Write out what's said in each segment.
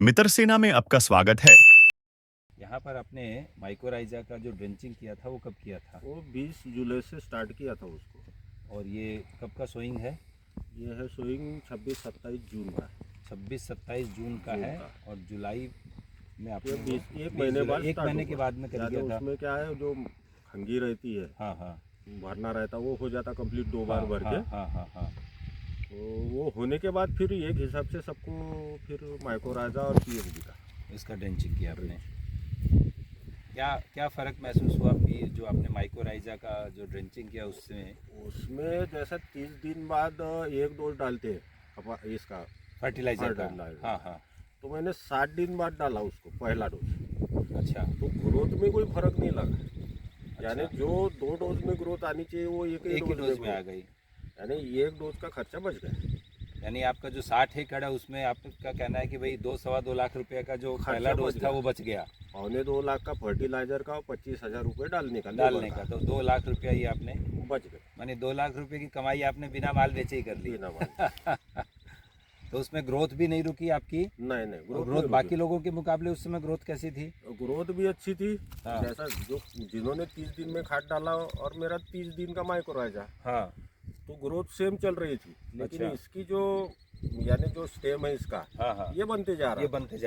मित्रसेना में आपका स्वागत है। यहाँ पर आपने माइकोराइजा का जो ड्रेंचिंग किया था वो कब किया था? वो 20 जुलाई से स्टार्ट किया था उसको। और ये कब का सोइंग है? ये है सोइंग 26-27 जून का। 26-27 जून का है। और जुलाई में आपने एक महीने बाद एक महीने के बाद में कर दिया था। उसमें क्या है, जो खंगी रहती है, हाँ हाँ भरना रहता है, वो हो जाता कंप्लीट 2 बार भर के। हाँ हाँ हाँ। तो वो होने के बाद फिर एक हिसाब से सबको फिर माइकोराइजा और पीएसबी का इसका ड्रेंचिंग किया आपने। क्या फ़र्क महसूस हुआ कि जो आपने माइकोराइजा का जो ड्रेंचिंग किया उसमें जैसा 30 दिन बाद एक डोज डालते हैं इसका फर्टिलाइजर का। हाँ हाँ। तो मैंने 60 दिन बाद डाला उसको पहला डोज। अच्छा। तो ग्रोथ में कोई फर्क नहीं लगा। अच्छा। यानी जो 2 डोज में ग्रोथ आनी चाहिए वो एक ही डोज में आ गई। यानी एक डोज का खर्चा बच गया। यानी आपका जो 60 एकड़ है उसमें आपका कहना है कि भाई 2-2.5 लाख रुपए का जो पहला डोज था वो बच गया। 2.25 लाख का फर्टिलाइजर का और 25,000 रुपये डालने का तो 2 लाख रुपया ही आपने बच गए। माने 2 लाख रुपए की कमाई आपने बिना माल बेचे ही कर ली। बिना माल तो उसमें ग्रोथ भी नहीं रुकी आपकी? नहीं ग्रोथ बाकी लोगों के मुकाबले उस समय ग्रोथ कैसी थी? ग्रोथ भी अच्छी थी। हाँ। जैसा जो जिन्होंने 30 दिन में खाद डाला और मेरा 30 दिन का माइकोराइजा, हाँ, तो ग्रोथ सेम चल रही थी। लेकिन अच्छा। इसकी जो यानी जो स्टेम है इसका, हाँ हाँ, ये बनते जा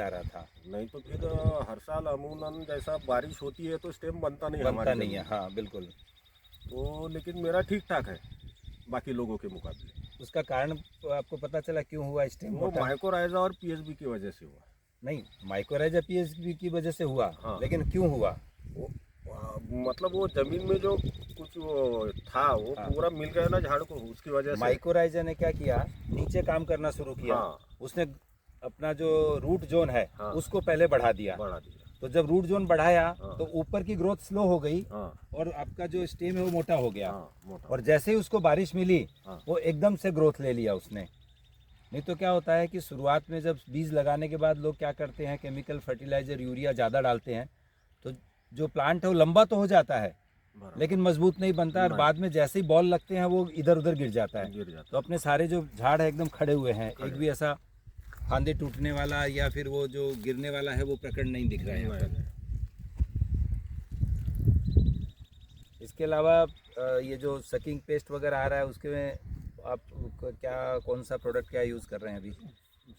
रहा था। नहीं तो फिर हर साल अमूमन जैसा बारिश होती है तो स्टेम बनता नहीं है। हाँ बिल्कुल। तो लेकिन मेरा ठीक ठाक है बाकी लोगों के मुकाबले। उसका कारण आपको पता चला क्यों हुआ स्टेम? वो माइकोराइजा और पीएसबी की वजह से हुआ। नहीं, माइकोराइजा पीएसबी की वजह से हुआ। हाँ। लेकिन क्यों हुआ? मतलब वो जमीन में जो कुछ वो था वो हाँ। पूरा मिल गया ना झाड़ को, उसकी वजह से माइकोराइजा ने क्या किया, नीचे काम करना शुरू किया। हाँ। उसने अपना जो रूट जोन है, हाँ। उसको पहले बढ़ा दिया। तो जब रूट जोन बढ़ाया, हाँ। तो ऊपर की ग्रोथ स्लो हो गई। हाँ। और आपका जो स्टेम है वो मोटा हो गया। हाँ, मोटा। और जैसे ही उसको बारिश मिली, हाँ। वो एकदम से ग्रोथ ले लिया उसने। नहीं तो क्या होता है कि शुरुआत में जब बीज लगाने के बाद लोग क्या करते हैं, केमिकल फर्टिलाइजर यूरिया ज़्यादा डालते हैं, तो जो प्लांट है वो लंबा तो हो जाता है लेकिन मजबूत नहीं बनता। और बाद में जैसे ही बॉल लगते हैं वो इधर उधर गिर जाता है। तो अपने सारे जो झाड़ है एकदम खड़े हुए हैं, एक भी ऐसा फांदे टूटने वाला या फिर वो जो गिरने वाला है वो प्रकट नहीं दिख रहा है यहाँ पर। इसके अलावा ये जो सकिंग पेस्ट वगैरह आ रहा है उसके में आप कौन सा प्रोडक्ट क्या यूज़ कर रहे हैं अभी?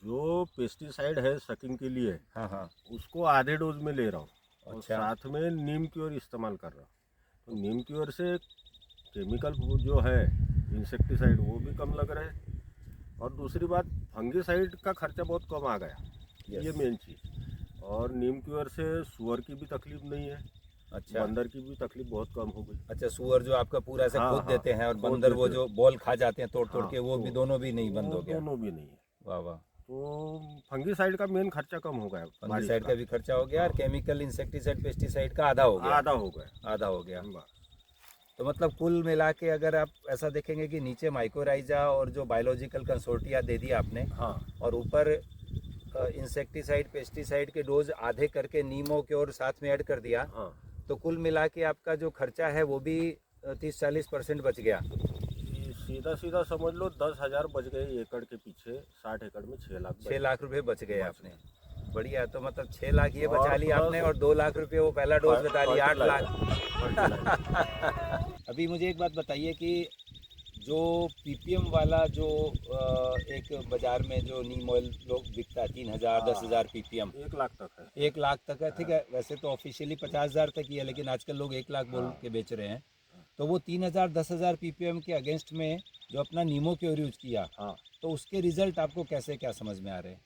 जो पेस्टिसाइड है सकिंग के लिए, हाँ हाँ, उसको आधे डोज में ले रहा हूँ। और अच्छा। साथ में नीम क्योर इस्तेमाल कर रहा हूँ। तो नीम क्योर से केमिकल जो है इंसेक्टिसाइड वो भी कम लग रहा है। और दूसरी बात, फंगीसाइड का खर्चा बहुत कम आ गया। ये मेन चीज़। और नीम क्योर से सुअर की भी तकलीफ नहीं है। अच्छा। बंदर की भी तकलीफ बहुत कम हो गई। अच्छा, सुअर जो आपका पूरा ऐसे हाँ, खोद हाँ, देते हैं और खोद बंदर वो देते जो बॉल खा जाते हैं तोड़ हाँ, के, वो भी दोनों भी नहीं बंद हो गया? दोनों भी नहीं है। वाह वाह। तो फंगीसाइड का मेन खर्चा कम हो गया। फंगीसाइड का भी खर्चा हो गया और केमिकल इंसेक्टिसाइड पेस्टिसाइड का आधा हो गया। तो मतलब कुल मिला के अगर आप ऐसा देखेंगे कि नीचे माइकोराइजा और जो बायोलॉजिकल कंसोर्टिया दे दिया आपने, हाँ। और ऊपर इंसेक्टिसाइड पेस्टिसाइड के डोज आधे करके नीमो के और साथ में ऐड कर दिया, हाँ। तो कुल मिला के आपका जो खर्चा है वो भी 30-40% बच गया। सीधा सीधा समझ लो 10,000 बच गए एकड़ के पीछे। 60 एकड़ में 6 लाख रुपए बच गए आपने। बढ़िया। तो मतलब 6 लाख ये बचा लिया आपने और 2 लाख रुपए वो पहला डोज बता लिया, 8 लाख। अभी मुझे एक बात बताइए कि जो पीपीएम वाला जो एक बाजार में जो नीम ऑयल लोग बिकता है 3,000 10,000 पीपीएम, 1 लाख तक है। 1 लाख तक है, ठीक है। वैसे तो ऑफिशियली 50,000 तक ही है, लेकिन आजकल लोग 1 लाख बोल के बेच रहे हैं। तो वो 3,000 10,000 पीपीएम के अगेंस्ट में जो अपना नीमो क्योर यूज किया, हाँ। तो उसके रिजल्ट आपको कैसे क्या समझ में आ रहे हैं?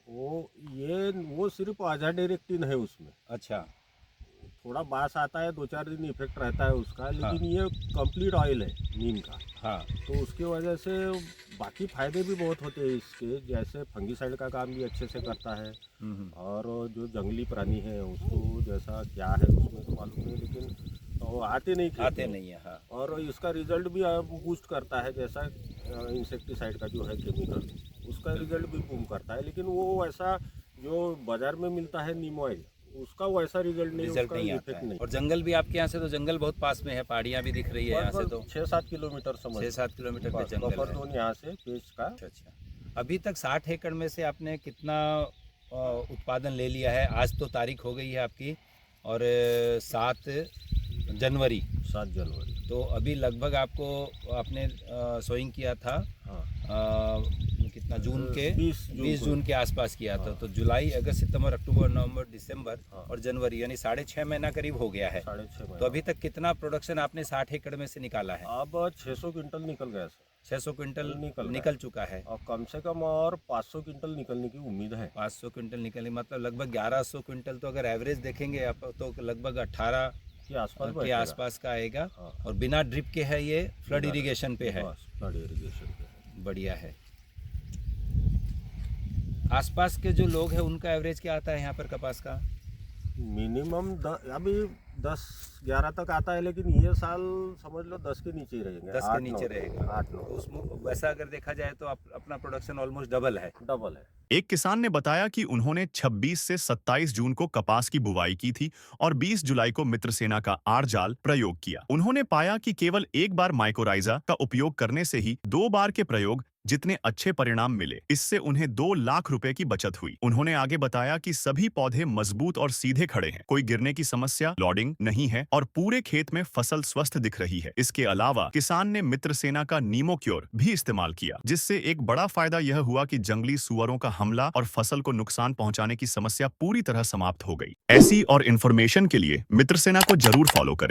वो सिर्फ आजाडिरेक्टिन है उसमें। अच्छा। थोड़ा बास आता है, 2-4 दिन इफेक्ट रहता है उसका, लेकिन ये कंप्लीट ऑयल है नीम का। हाँ। तो उसकी वजह से बाकी फायदे भी बहुत होते हैं इसके। जैसे फंगीसाइड का काम भी अच्छे से करता है। और जो जंगली प्राणी है उसको जैसा क्या है उसमें तो मालूम नहीं, लेकिन वो आते नहीं है। हाँ। और इसका रिजल्ट भी बूस्ट करता है। जैसा इंसेक्टिसाइड का जो है केमिकल, उसका रिजल्ट भी बूम करता है। लेकिन वो ऐसा जो बाजार में मिलता है नीम ऑयल, उसका वैसा रिजल्ट नहीं आता है। और जंगल भी आपके यहाँ से, तो जंगल बहुत पास में है, पहाड़ियाँ भी दिख रही है यहाँ से, तो 6-7 किलोमीटर समझ 6-7 किलोमीटर पे जंगल बफर है। जोन यहाँ से पेस्ट का। अच्छा। अभी तक 60 एकड़ में से आपने कितना उत्पादन ले लिया है। आज तो तारीख हो गई है आपकी और 7 जनवरी। 7 जनवरी। तो अभी लगभग आपको आपने सोइंग किया था कितना जून के 20 जून के आसपास किया था। तो जुलाई, अगस्त, सितंबर, अक्टूबर, नवंबर, दिसंबर और जनवरी यानी 6.5 महीना करीब हो गया है। 6.5 महीना। तो अभी तक कितना प्रोडक्शन आपने 60 एकड़ में से निकाला है? अब 600 क्विंटल निकल गया सर। 600 क्विंटल निकल निकल चुका है और कम से कम और 500 क्विंटल निकलने की उम्मीद है। 500 क्विंटल निकले मतलब लगभग 1100 क्विंटल। तो अगर एवरेज देखेंगे आप तो लगभग 18 के आसपास के आसपास का आएगा। हाँ। और बिना ड्रिप के है, ये फ्लड बिना इरिगेशन पे है। बस फ्लड इरिगेशन पे है। बढ़िया है। आसपास के जो लोग हैं उनका एवरेज क्या आता है यहाँ पर कपास का? मिनिमम अभी 10-11 तक आता है, लेकिन ये साल समझ लो 10 के नीचे ही रहेंगे। 10 के नीचे रहेगा। 8-9 तो उसमें वैसा अगर देखा जाए तो अपना प्रोडक्शन ऑलमोस्ट डबल है। डबल है। एक किसान ने बताया कि उन्होंने 26 से 27 जून को कपास की बुवाई की थी और 20 जुलाई को मित्रसेना का आर जाल प्रयोग किया। उन्होंने पाया कि केवल एक बार माइकोराइजा का उपयोग करने से ही 2 बार के प्रयोग जितने अच्छे परिणाम मिले, इससे उन्हें 2 लाख रुपए की बचत हुई। उन्होंने आगे बताया कि सभी पौधे मजबूत और सीधे खड़े हैं, कोई गिरने की समस्या, लॉडिंग नहीं है और पूरे खेत में फसल स्वस्थ दिख रही है। इसके अलावा किसान ने मित्रसेना का नीमोक्योर भी इस्तेमाल किया, जिससे एक बड़ा फायदा यह हुआ कि जंगली सुअरों का हमला और फसल को नुकसान पहुंचाने की समस्या पूरी तरह समाप्त हो गई। ऐसी और इन्फॉर्मेशन के लिए मित्रसेना को जरूर फॉलो करें।